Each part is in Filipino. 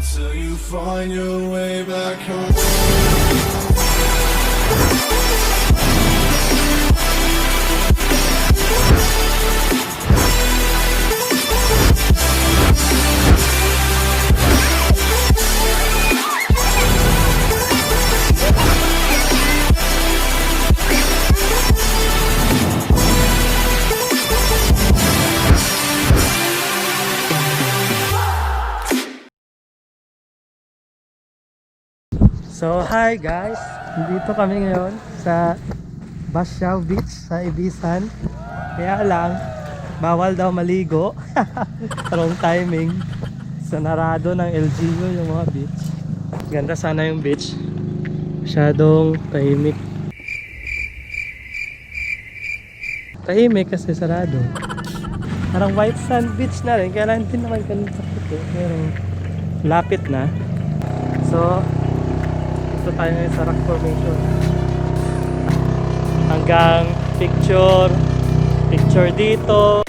Till you find your way back home. So hi guys, dito kami ngayon sa Basiao Beach sa Ivisan. Kaya lang, bawal daw maligo. Wrong timing. Sanarado ng LGU yung mga beach. Ganda sana yung beach. Masyadong tahimik. Tahimik kasi sarado. Parang white sand beach na rin. Kaya lang hindi naman ganun sa puto. Pero lapit na. So dito tayo ngayon sa rock formation. Hanggang picture dito.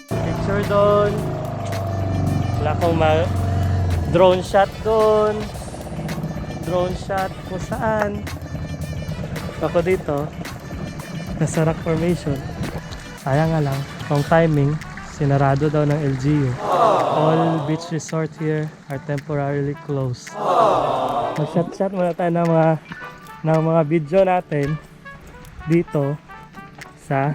Picture doon. Wala akong drone shot doon. Drone shot kung saan. Ako dito nasa rock formation. Sayang nga lang, wrong timing. Sinarado daw ng LGU. All beach resort here are temporarily closed. Mag-shot muna tayo ng mga video natin dito sa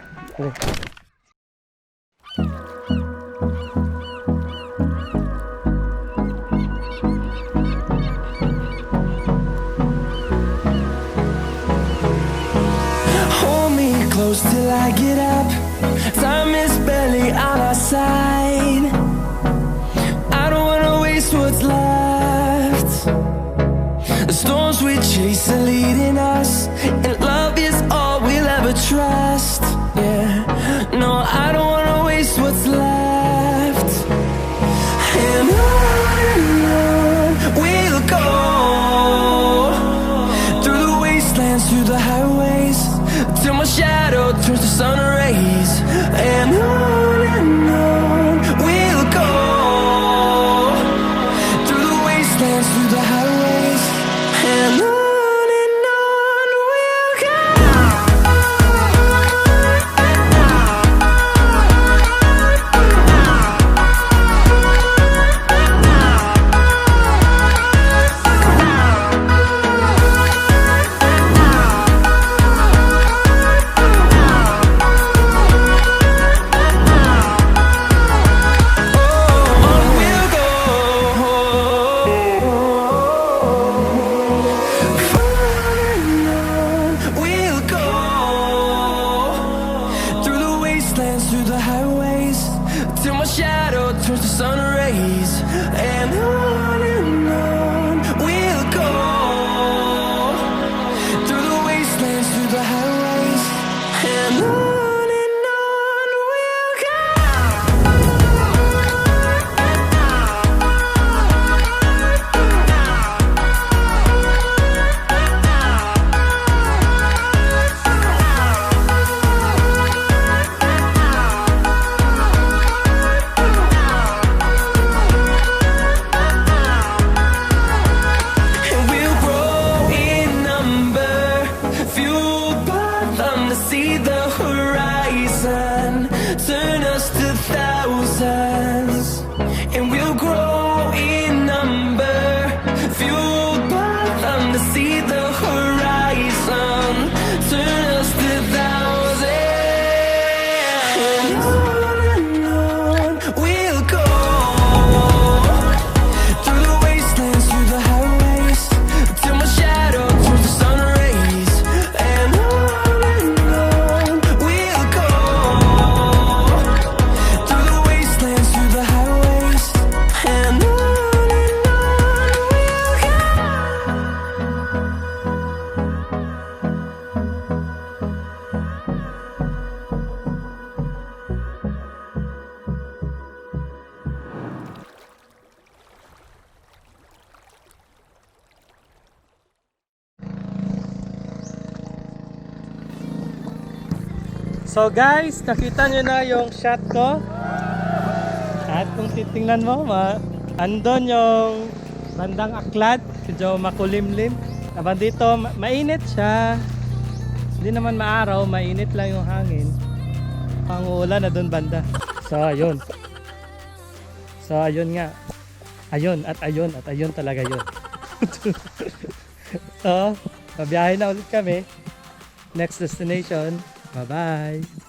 till I get up. Time is barely on our side. I don't wanna waste what's left. The storms we chase are leading us, and love is all we'll ever trust. Yeah, no, I don't wanna waste what's left. And on we'll go, through the wastelands, through the highways, till my shadow turns to sun rays. And on we'll go, through the wastelands, through the highways. And on we'll go. So guys, nakita nyo na yung shot ko. At kung titingnan mo, andon yung bandang aklat, medyo makulimlim. Naman dito, mainit siya. Hindi naman maaraw, mainit lang yung hangin. Pangulan na doon banda. So ayun. So ayun nga. Ayun at ayun talaga yun. So, mabiyahe na ulit kami. Next destination. Bye-bye.